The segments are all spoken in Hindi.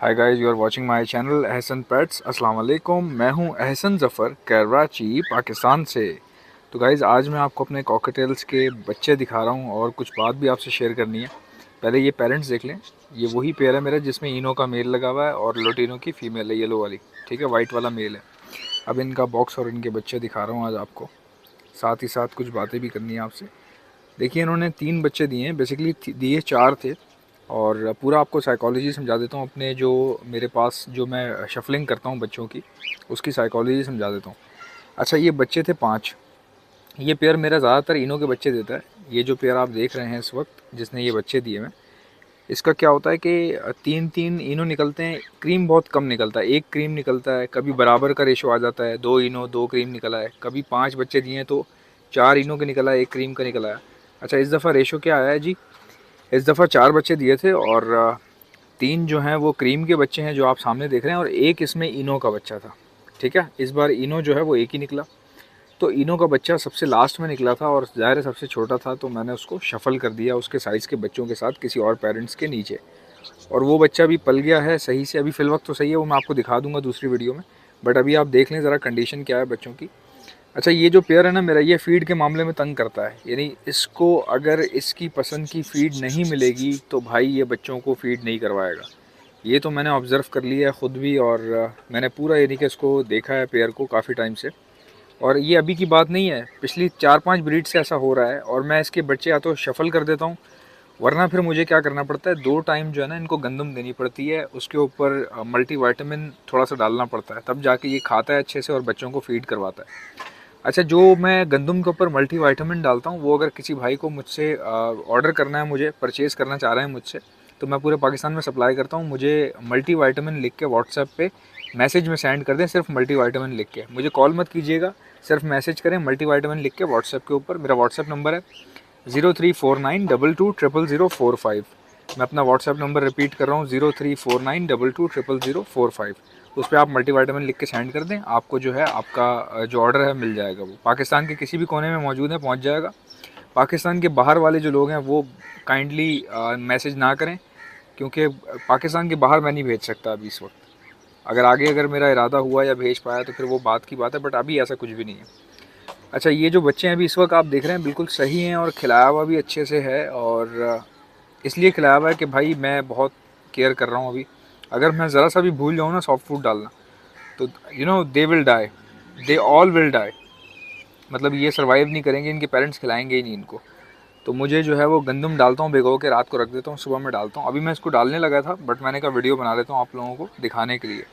Hi guys, you are watching my channel Ahsan pets. अस्सलाम वालेकुम। मैं हूं अहसन ज़फ़र, कराची, पाकिस्तान से। तो गाइस, आज मैं आपको अपने कॉकटेल्स के बच्चे दिखा रहा हूं और कुछ बात भी आपसे शेयर करनी है। पहले ये पेरेंट्स देख लें। ये वही पेयर है मेरा जिसमें इनो का मेल लगा हुआ है और लोटिनो की फ़ीमेल है, येलो वाली। ठीक है, वाइट वाला मेल है। अब इनका बॉक्स और इनके बच्चे दिखा रहा हूँ आज आपको। साथ ही साथ कुछ बातें भी करनी है आपसे। देखिए, इन्होंने 3 बच्चे दिए हैं, बेसिकली दिए 4 थे। और पूरा आपको साइकोलॉजी समझा देता हूँ अपने जो मेरे पास जो मैं शफलिंग करता हूँ बच्चों की, उसकी साइकोलॉजी समझा देता हूँ। अच्छा, ये बच्चे थे 5। ये पेयर मेरा ज़्यादातर इनों के बच्चे देता है। ये जो पेयर आप देख रहे हैं इस वक्त, जिसने ये बच्चे दिए हैं, इसका क्या होता है कि 3-3 इनो निकलते हैं। क्रीम बहुत कम निकलता है, 1 क्रीम निकलता है। कभी बराबर का रेशो आ जाता है, 2 इनो 2 क्रीम निकला है। कभी 5 बच्चे दिए हैं तो 4 इनो के निकला है, 1 क्रीम का निकला है। अच्छा, इस दफ़ा रेशो क्या आया है जी? इस दफ़ा 4 बच्चे दिए थे और 3 जो हैं वो क्रीम के बच्चे हैं जो आप सामने देख रहे हैं, और 1 इसमें इनो का बच्चा था। ठीक है, इस बार इनो जो है वो 1 ही निकला। तो इनो का बच्चा सबसे लास्ट में निकला था और ज़ाहिर है सबसे छोटा था, तो मैंने उसको शफ़ल कर दिया उसके साइज़ के बच्चों के साथ किसी और पेरेंट्स के नीचे। और वो बच्चा भी पल गया है सही से। अभी फ़िल वक्त तो सही है, वो मैं आपको दिखा दूंगा दूसरी वीडियो में। बट अभी आप देख लें ज़रा कंडीशन क्या है बच्चों की। अच्छा, ये जो पेयर है ना मेरा, ये फ़ीड के मामले में तंग करता है। यानी इसको अगर इसकी पसंद की फ़ीड नहीं मिलेगी तो भाई ये बच्चों को फ़ीड नहीं करवाएगा। ये तो मैंने ऑब्ज़र्व कर लिया है ख़ुद भी, और मैंने पूरा यानी कि इसको देखा है पेयर को काफ़ी टाइम से। और ये अभी की बात नहीं है, पिछली 4-5 ब्रीड से ऐसा हो रहा है। और मैं इसके बच्चे या तो शफ़ल कर देता हूँ, वरना फिर मुझे क्या करना पड़ता है, 2 टाइम जो है ना इनको गंदम देनी पड़ती है। उसके ऊपर मल्टीविटामिन थोड़ा सा डालना पड़ता है, तब जाके ये खाता है अच्छे से और बच्चों को फ़ीड करवाता है। अच्छा, जो मैं गंदम के ऊपर मल्टीविटामिन डालता हूँ, वो अगर किसी भाई को मुझसे ऑर्डर करना है, मुझे परचेज़ करना चाह रहे हैं मुझसे, तो मैं पूरे पाकिस्तान में सप्लाई करता हूँ। मुझे मल्टीविटामिन लिख के व्हाट्सएप पे मैसेज में सेंड कर दें, सिर्फ मल्टीविटामिन लिख के। मुझे कॉल मत कीजिएगा, सिर्फ मैसेज करें मल्टीविटामिन लिख के व्हाट्सएप के ऊपर। मेरा व्हाट्सएप नंबर है 0349220045। मैं अपना व्हाट्सएप नंबर रिपीट कर रहा हूँ, 0349220045। उस पर आप मल्टीविटामिन लिख के सेंड कर दें, आपको जो है आपका जो ऑर्डर है मिल जाएगा। वो पाकिस्तान के किसी भी कोने में मौजूद है, पहुँच जाएगा। पाकिस्तान के बाहर वाले जो लोग हैं वो काइंडली मैसेज ना करें, क्योंकि पाकिस्तान के बाहर मैं नहीं भेज सकता अभी इस वक्त। अगर आगे अगर मेरा इरादा हुआ या भेज पाया तो फिर वो बात की बात है, बट अभी ऐसा कुछ भी नहीं है। अच्छा, ये जो बच्चे हैं अभी इस वक्त आप देख रहे हैं बिल्कुल सही हैं और खिलाया हुआ भी अच्छे से है। और इसलिए खिलाया हुआ है कि भाई मैं बहुत केयर कर रहा हूँ अभी। अगर मैं ज़रा सा भी भूल जाऊँ ना सॉफ्ट फूड डालना, तो they will die, they all will die. मतलब ये सर्वाइव नहीं करेंगे, इनके पेरेंट्स खिलाएंगे ही नहीं इनको। तो मुझे जो है वो गंदम डालता हूँ, भिगो के रात को रख देता हूँ, सुबह में डालता हूँ। अभी मैं इसको डालने लगा था, बट मैंने कहा वीडियो बना लेता हूँ आप लोगों को दिखाने के लिए।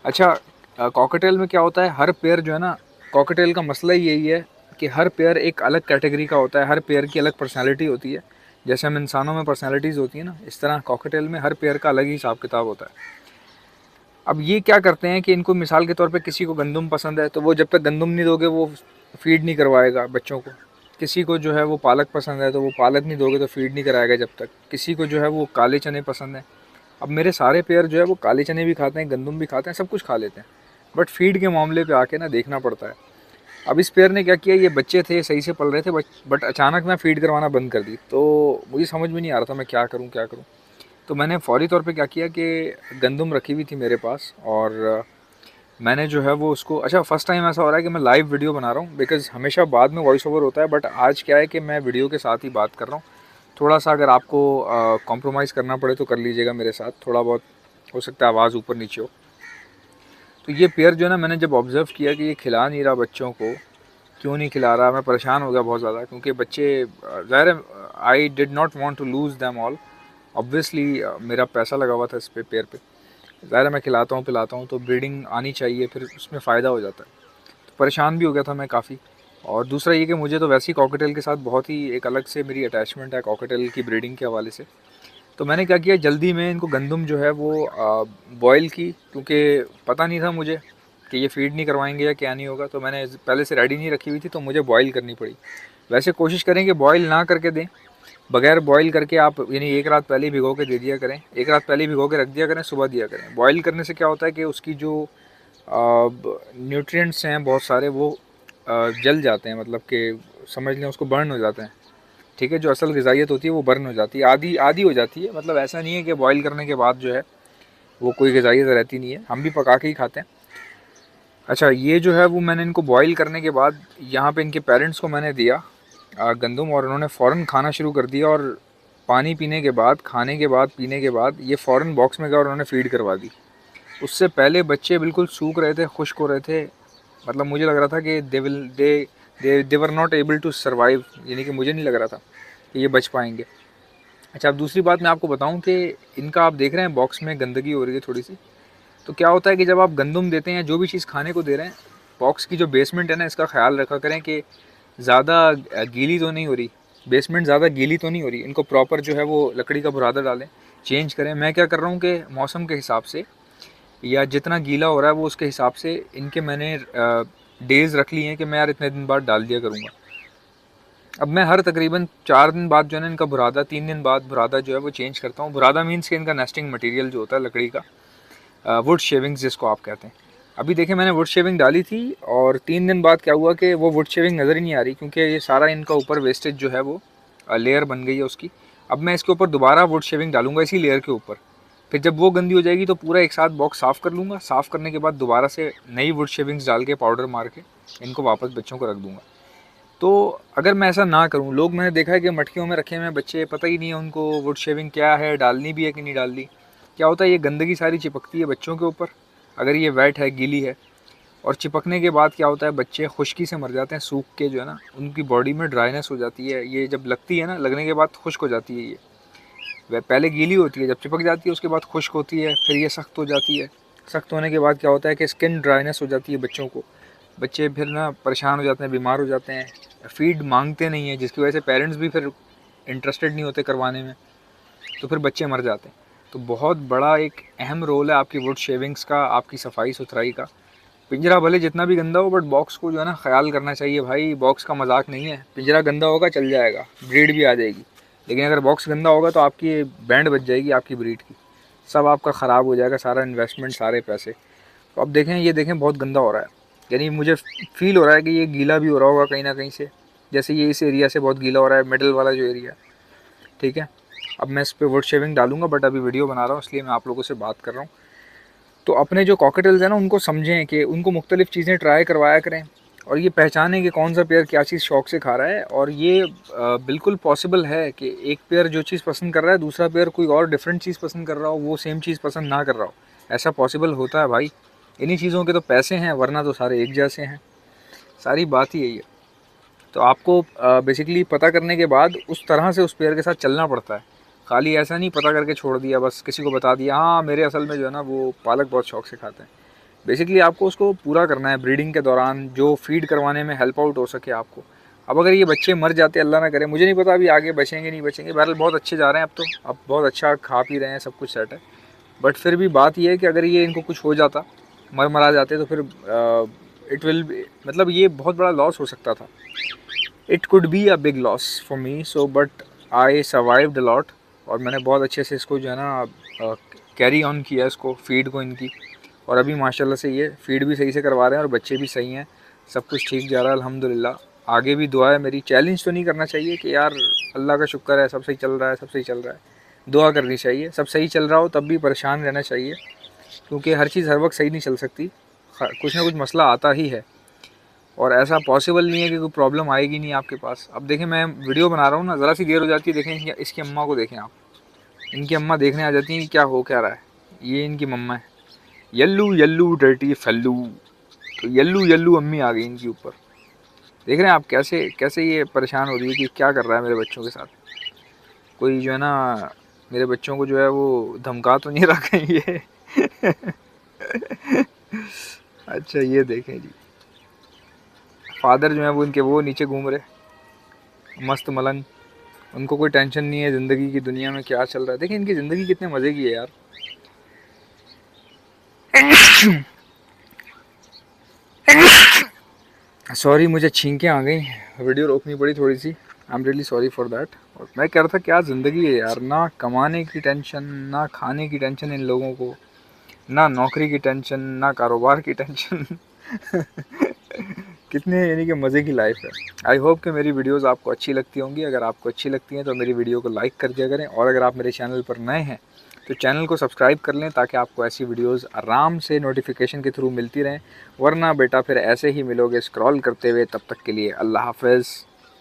अच्छा, कॉकटेल में क्या होता है, हर पेयर जो है ना, कॉकटेल का मसला ही यही है कि हर पेयर एक अलग कैटेगरी का होता है। हर पेयर की अलग पर्सनालिटी होती है। जैसे हम इंसानों में पर्सनालिटीज़ होती है ना, इस तरह कॉकटेल में हर पेयर का अलग ही हिसाब किताब होता है। अब ये क्या करते हैं कि इनको मिसाल के तौर पे किसी को गंदम पसंद है तो वो जब तक गंदम नहीं दोगे वो फीड नहीं करवाएगा बच्चों को। किसी को जो है वो पालक पसंद है तो वो पालक नहीं दोगे तो फीड नहीं कराएगा जब तक। किसी को जो है वो काले चने पसंद है। अब मेरे सारे पेयर जो है वो काले चने भी खाते हैं, गंदम भी खाते हैं, सब कुछ खा लेते हैं। बट फीड के मामले पे आके ना देखना पड़ता है। अब इस पेयर ने क्या किया, ये बच्चे थे सही से पल रहे थे, बट अचानक मैं फीड करवाना बंद कर दी। तो मुझे समझ में नहीं आ रहा था मैं क्या करूँ क्या करूँ। तो मैंने फ़ौरी तौर पे क्या किया कि गंदम रखी हुई थी मेरे पास, और मैंने जो है वो उसको, अच्छा फ़र्स्ट टाइम ऐसा हो रहा है कि मैं लाइव वीडियो बना रहा हूँ, बिकॉज़ हमेशा बाद में वॉइस ओवर होता है, बट आज क्या है कि मैं वीडियो के साथ ही बात कर रहा हूँ। थोड़ा सा अगर आपको कॉम्प्रोमाइज़ करना पड़े तो कर लीजिएगा मेरे साथ, थोड़ा बहुत हो सकता है आवाज़ ऊपर नीचे हो। तो ये पेयर जो है ना, मैंने जब ऑब्ज़र्व किया कि ये खिला नहीं रहा बच्चों को, क्यों नहीं खिला रहा, मैं परेशान हो गया बहुत ज़्यादा, क्योंकि बच्चे ज़ाहिर है I did not want to lose them all. Obviously मेरा पैसा लगा हुआ था इस पे पेयर पे। ज़ाहिर है मैं खिलाता हूँ पिलाता हूँ तो ब्रीडिंग आनी चाहिए, फिर उसमें फ़ायदा हो जाता है। तो परेशान भी हो गया था मैं काफ़ी। और दूसरा ये कि मुझे तो वैसे ही कॉकटेल के साथ बहुत ही एक अलग से मेरी अटैचमेंट है कॉकटेल की ब्रीडिंग के हवाले से। तो मैंने क्या किया, जल्दी में इनको गंदम जो है वो बॉयल की, क्योंकि पता नहीं था मुझे कि ये फीड नहीं करवाएंगे या क्या नहीं होगा। तो मैंने पहले से रेडी नहीं रखी हुई थी तो मुझे बॉयल करनी पड़ी। वैसे कोशिश करें कि बॉयल ना करके दें, बगैर बॉयल करके आप यानी एक रात पहले ही भिगो के दे दिया करें, एक रात पहले ही भिगो के रख दिया करें, सुबह दिया करें। बॉयल करने से क्या होता है कि उसकी जो न्यूट्रिएंट्स हैं बहुत सारे वो जल जाते हैं, मतलब कि समझ लें उसको बर्न हो जाते हैं। ठीक है, जो असल ग़िज़ाइयत होती है वो बर्न हो जाती है, आधी आधी हो जाती है। मतलब ऐसा नहीं है कि बॉयल करने के बाद जो है वो कोई ग़िज़ाइयत रहती नहीं है, हम भी पका के ही खाते हैं। अच्छा, ये जो है वो मैंने इनको बॉईल करने के बाद यहाँ पे इनके पेरेंट्स को मैंने दिया गंदम, और उन्होंने फ़ौरन खाना शुरू कर दिया। और पानी पीने के बाद, खाने के बाद, पीने के बाद ये फ़ौरन बॉक्स में गया और उन्होंने फ़ीड करवा दी। उससे पहले बच्चे बिल्कुल सूख रहे थे, खुश्क हो रहे थे, मतलब मुझे लग रहा था कि they were not able to survive, यानी कि मुझे नहीं लग रहा था कि ये बच पाएंगे। अच्छा, अब दूसरी बात मैं आपको बताऊं कि इनका आप देख रहे हैं बॉक्स में गंदगी हो रही है थोड़ी सी। तो क्या होता है कि जब आप गंदम देते हैं, जो भी चीज़ खाने को दे रहे हैं, बॉक्स की जो बेसमेंट है ना, इसका ख्याल रखा करें कि ज़्यादा गीली तो नहीं हो रही, बेसमेंट ज़्यादा गीली तो नहीं हो रही। इनको प्रॉपर जो है वो लकड़ी का बुरादा डालें, चेंज करें। मैं क्या कर रहा हूँ कि मौसम के हिसाब से या जितना गीला हो रहा है वो उसके हिसाब से इनके मैंने डेज़ रख लिए हैं कि मैं यार इतने दिन बाद डाल दिया करूँगा। अब मैं हर तकरीबन 4 दिन बाद जो है ना इनका बुरादा, 3 दिन बाद बुरादा जो है वो चेंज करता हूँ। बुरादा मीन्स कि इनका नेस्टिंग मटेरियल जो होता है लकड़ी का, वुड शेविंग्स जिसको आप कहते हैं। अभी देखिए मैंने वुड शेविंग डाली थी और 3 दिन बाद क्या हुआ कि वो वुड शेविंग नज़र ही नहीं आ रही, क्योंकि ये सारा इनका ऊपर वेस्टेज जो है वो लेयर बन गई है उसकी। अब मैं इसके ऊपर दोबारा वुड शेविंग डालूंगा इसी लेयर के ऊपर। फिर जब वो गंदी हो जाएगी तो पूरा एक साथ बॉक्स साफ़ कर लूँगा। साफ़ करने के बाद दोबारा से नई वुड शेविंग्स डाल के पाउडर मार के इनको वापस बच्चों को रख दूँगा। तो अगर मैं ऐसा ना करूँ, लोग मैंने देखा है कि मटकियों में रखे हुए हैं बच्चे, पता ही नहीं है उनको वुड शेविंग क्या है, डालनी भी है कि नहीं डालनी। क्या होता है, ये गंदगी सारी चिपकती है बच्चों के ऊपर अगर ये वेट है, गीली है। और चिपकने के बाद क्या होता है, बच्चे खुश्की से मर जाते हैं, सूख के जो है ना उनकी बॉडी में ड्राइनेस हो जाती है। ये जब लगती है ना, लगने के बाद खुश्क हो जाती है। ये वह पहले गीली होती है, जब चिपक जाती है उसके बाद खुश्क होती है, फिर ये सख्त हो जाती है। सख्त होने के बाद क्या होता है कि स्किन ड्राइनेस हो जाती है बच्चों को। बच्चे फिर ना परेशान हो जाते हैं, बीमार हो जाते हैं, फीड मांगते नहीं हैं, जिसकी वजह से पेरेंट्स भी फिर इंटरेस्टेड नहीं होते करवाने में, तो फिर बच्चे मर जाते हैं। तो बहुत बड़ा एक अहम रोल है आपकी वुड शेविंग्स का, आपकी सफाई सुथराई का। पिंजरा भले जितना भी गंदा हो, बट बॉक्स को जो है ना ख्याल करना चाहिए भाई। बॉक्स का मजाक नहीं है, पिंजरा गंदा होगा चल जाएगा, ब्रीड भी आ जाएगी, लेकिन अगर बॉक्स गंदा होगा तो आपकी बैंड बच जाएगी, आपकी ब्रीड की सब आपका ख़राब हो जाएगा, सारा इन्वेस्टमेंट, सारे पैसे। तो अब देखें, ये देखें बहुत गंदा हो रहा है, यानी मुझे फील हो रहा है कि ये गीला भी हो रहा होगा कहीं ना कहीं से, जैसे ये इस एरिया से बहुत गीला हो रहा है, मिडल वाला जो एरिया। ठीक है, अब मैं इस पर वुड शेविंग डालूंगा, बट अभी वीडियो बना रहा हूँ इसलिए मैं आप लोगों से बात कर रहा हूँ। तो अपने जो कॉकटेल्स हैं ना उनको समझें कि उनको मुख्तलिफ़ चीज़ें ट्राई करवाया करें, और ये पहचानें कि कौन सा पेयर क्या चीज़ शौक़ से खा रहा है। और ये बिल्कुल पॉसिबल है कि एक पेयर जो चीज़ पसंद कर रहा है, दूसरा पेयर कोई और डिफरेंट चीज़ पसंद कर रहा हो, वो सेम चीज़ पसंद ना कर रहा हो। ऐसा पॉसिबल होता है भाई। इन्हीं चीज़ों के तो पैसे हैं, वरना तो सारे एक जैसे हैं। सारी बात ही यही है। तो आपको बेसिकली पता करने के बाद उस तरह से उस पेयर के साथ चलना पड़ता है। खाली ऐसा नहीं पता करके छोड़ दिया, बस किसी को बता दिया हाँ मेरे असल में जो है ना वो पालक बहुत शौक से खाते हैं। बेसिकली आपको उसको पूरा करना है ब्रीडिंग के दौरान, जो फीड करवाने में हेल्प आउट हो सके आपको। अब अगर ये बच्चे मर जाते, अल्लाह ना करे, मुझे नहीं पता अभी आगे बचेंगे नहीं बचेंगे, बहरहाल बहुत अच्छे जा रहे हैं अब तो, अब बहुत अच्छा खा पी रहे हैं, सब कुछ सेट है। बट फिर भी बात यह है कि अगर ये इनको कुछ हो जाता, मरा जाते, तो फिर इट विल, मतलब ये बहुत बड़ा लॉस हो सकता था। It could be a big loss for me, so but I survived a lot. और मैंने बहुत अच्छे से इसको जो है ना कैरी ऑन किया इसको, फीड को इनकी। और अभी माशाल्लाह से ये फीड भी सही से करवा रहे हैं और बच्चे भी सही हैं, सब कुछ ठीक जा रहा है अल्हम्दुलिल्लाह। आगे भी दुआ है मेरी। चैलेंज तो नहीं करना चाहिए कि यार अल्लाह का शुक्र है सब सही चल रहा है, सब सही चल रहा है। दुआ करनी चाहिए, सब सही चल रहा हो तब भी परेशान रहना चाहिए, क्योंकि हर चीज़ हर वक्त सही नहीं चल सकती, कुछ ना कुछ मसला आता ही है। और ऐसा पॉसिबल नहीं है कि कोई प्रॉब्लम आएगी नहीं आपके पास। अब देखें मैं वीडियो बना रहा हूँ ना, ज़रा सी देर हो जाती है, देखें इसकी अम्मा को देखें आप, इनकी अम्मा देखने आ जाती हैं कि क्या हो क्या रहा है। ये इनकी मम्मा है, यल्लू यल्लू डर्टी फल्लू। तो यल्लू यल्लू अम्मी आ गई इनके ऊपर। देख रहे हैं आप कैसे कैसे ये परेशान हो रही है कि क्या कर रहा है मेरे बच्चों के साथ। कोई जो है ना मेरे बच्चों को जो है वो धमका तो नहीं रहा कहीं ये। अच्छा ये देखें जी, फादर जो है वो इनके वो नीचे घूम रहे मस्त मलंग, उनको कोई टेंशन नहीं है ज़िंदगी की, दुनिया में क्या चल रहा है। देखिए इनकी ज़िंदगी कितने मज़े की है यार। सॉरी मुझे छींकें आ गई, वीडियो रोकनी पड़ी थोड़ी सी, I am really sorry for that. और मैं कह रहा था क्या ज़िंदगी है यार, ना कमाने की टेंशन, ना खाने की टेंशन इन लोगों को, ना नौकरी की टेंशन, ना कारोबार की टेंशन। कितने यानी कि मज़े की लाइफ है। आई होप कि मेरी वीडियोस आपको अच्छी लगती होंगी। अगर आपको अच्छी लगती हैं तो मेरी वीडियो को लाइक कर दिया करें, और अगर आप मेरे चैनल पर नए हैं तो चैनल को सब्सक्राइब कर लें ताकि आपको ऐसी वीडियोस आराम से नोटिफिकेशन के थ्रू मिलती रहें, वरना बेटा फिर ऐसे ही मिलोगे स्क्रॉल करते हुए। तब तक के लिए अल्लाह हाफ़िज़।